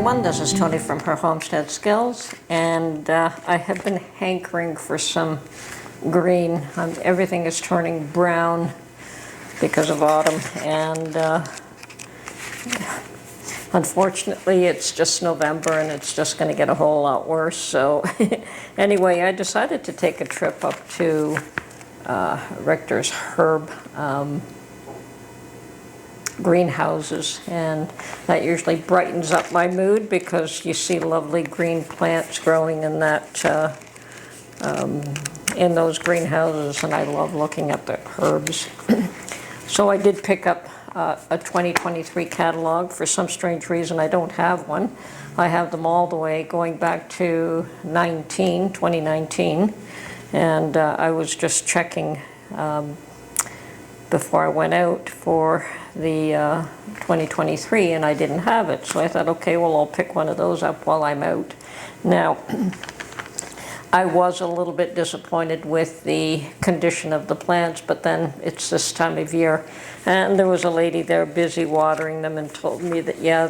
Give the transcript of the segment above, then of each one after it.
everyone, this is Tony from her Homestead Skills, and I have been hankering for some green. Everything is turning brown because of autumn, and unfortunately it's just November and it's just going to get a whole lot worse. So anyway, I decided to take a trip up to Richter's herb greenhouses, and that usually brightens up my mood because you see lovely green plants growing in that in those greenhouses, and I love looking at the herbs. So I did pick up a 2023 catalog. For some strange reason I don't have one. I have them all the way going back to 2019, and I was just checking before I went out for the 2023, and I didn't have it. So I thought, okay, well, I'll pick one of those up while I'm out. Now, I was a little bit disappointed with the condition of the plants, but then it's this time of year, and there was a lady there busy watering them and told me that, yeah,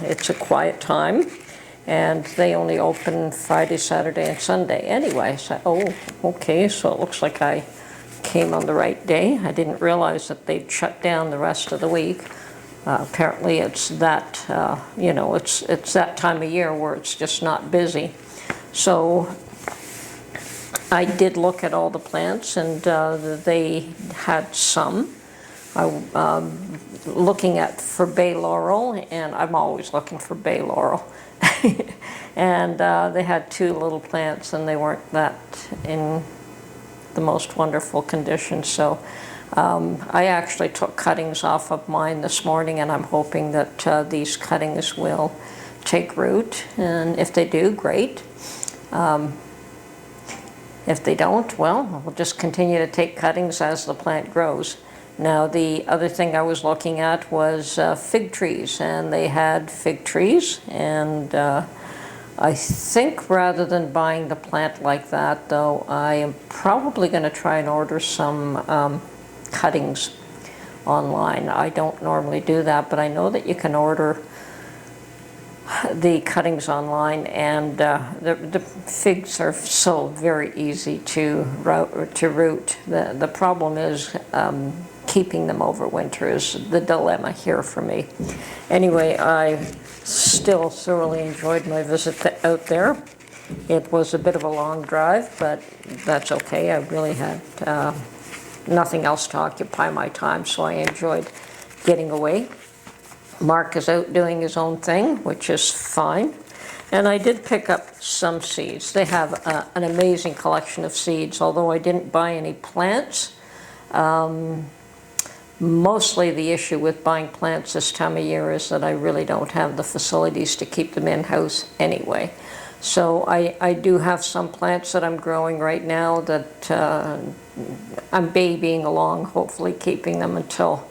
it's a quiet time, and they only open Friday, Saturday, and Sunday. Anyway, so, oh, okay, so it looks like I came on the right day. I didn't realize that they'd shut down the rest of the week. Apparently it's that, it's that time of year where it's just not busy. So I did look at all the plants, and they had some. Looking for bay laurel, and I'm always looking for bay laurel. And they had two little plants, and they weren't that in the most wonderful condition. So I actually took cuttings off of mine this morning, and I'm hoping that these cuttings will take root, and if they do, great. If they don't, well, we'll just continue to take cuttings as the plant grows. Now, the other thing I was looking at was fig trees, and they had fig trees, and I think rather than buying the plant like that, though, I am probably going to try and order some cuttings online. I don't normally do that, but I know that you can order the cuttings online, and the figs are so very easy to root. The problem is keeping them over winter is the dilemma here for me. Anyway, I still thoroughly enjoyed my visit out there. It was a bit of a long drive, but that's okay. I really had nothing else to occupy my time, so I enjoyed getting away. Mark is out doing his own thing, which is fine. And I did pick up some seeds. They have an amazing collection of seeds, although I didn't buy any plants. Mostly the issue with buying plants this time of year is that I really don't have the facilities to keep them in-house anyway. So I do have some plants that I'm growing right now that I'm babying along, hopefully keeping them until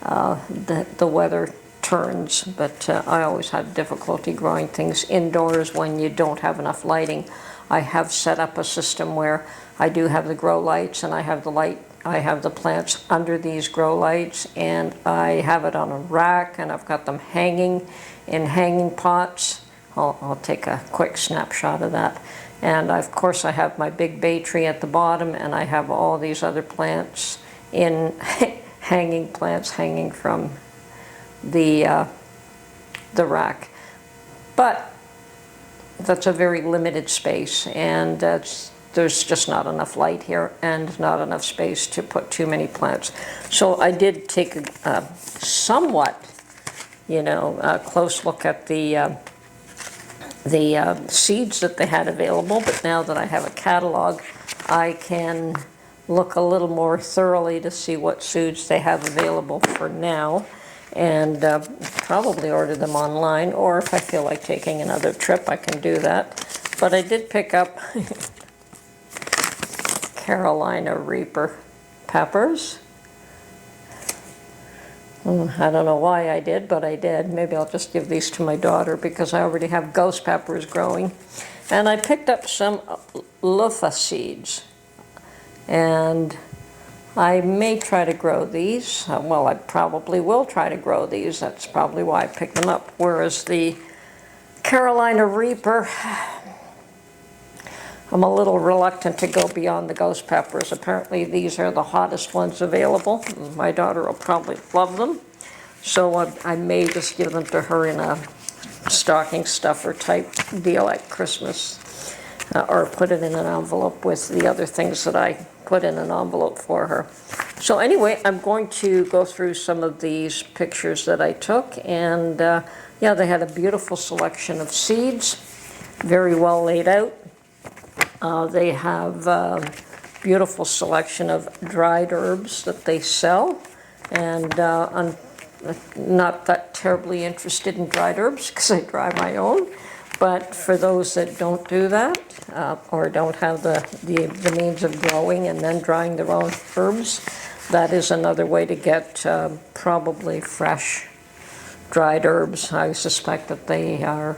the weather turns. But I always have difficulty growing things indoors when you don't have enough lighting. I have set up a system where I do have the grow lights, and I have the plants under these grow lights, and I have it on a rack, and I've got them hanging in hanging pots. I'll take a quick snapshot of that. And of course I have my big bay tree at the bottom, and I have all these other plants in hanging plants hanging from the rack. But that's a very limited space, and there's just not enough light here and not enough space to put too many plants. So I did take a somewhat, close look at the seeds that they had available, but now that I have a catalog, I can look a little more thoroughly to see what seeds they have available for now, and probably order them online, or if I feel like taking another trip, I can do that. But I did pick up Carolina Reaper peppers. I don't know why I did, but I did. Maybe I'll just give these to my daughter because I already have ghost peppers growing. And I picked up some loofah seeds, and I may try to grow these. Well, I probably will try to grow these. That's probably why I picked them up. Whereas the Carolina Reaper. I'm a little reluctant to go beyond the ghost peppers. Apparently these are the hottest ones available. My daughter will probably love them. So I may just give them to her in a stocking stuffer type deal at Christmas, or put it in an envelope with the other things that I put in an envelope for her. So anyway, I'm going to go through some of these pictures that I took, and yeah, they had a beautiful selection of seeds, very well laid out. They have a beautiful selection of dried herbs that they sell, and I'm not that terribly interested in dried herbs because I dry my own, but for those that don't do that, or don't have the means of growing and then drying their own herbs, that is another way to get probably fresh dried herbs. I suspect that they are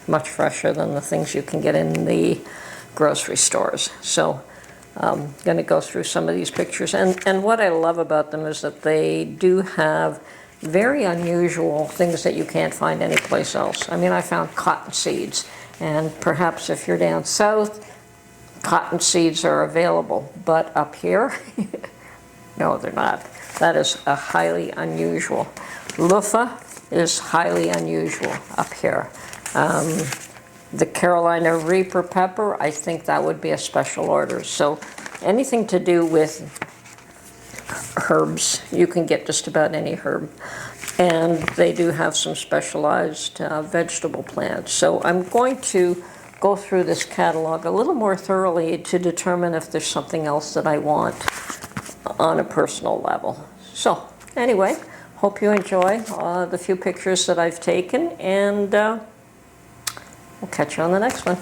much fresher than the things you can get in the grocery stores. So I'm going to go through some of these pictures, and what I love about them is that they do have very unusual things that you can't find anyplace else. I mean, I found cotton seeds, and perhaps if you're down south, cotton seeds are available, but up here, no, they're not. That is a highly unusual. Loofah is highly unusual up here. The Carolina Reaper pepper, I think that would be a special order. So anything to do with herbs, you can get just about any herb. And they do have some specialized vegetable plants. So I'm going to go through this catalog a little more thoroughly to determine if there's something else that I want on a personal level. So anyway, hope you enjoy the few pictures that I've taken, and we'll catch you on the next one.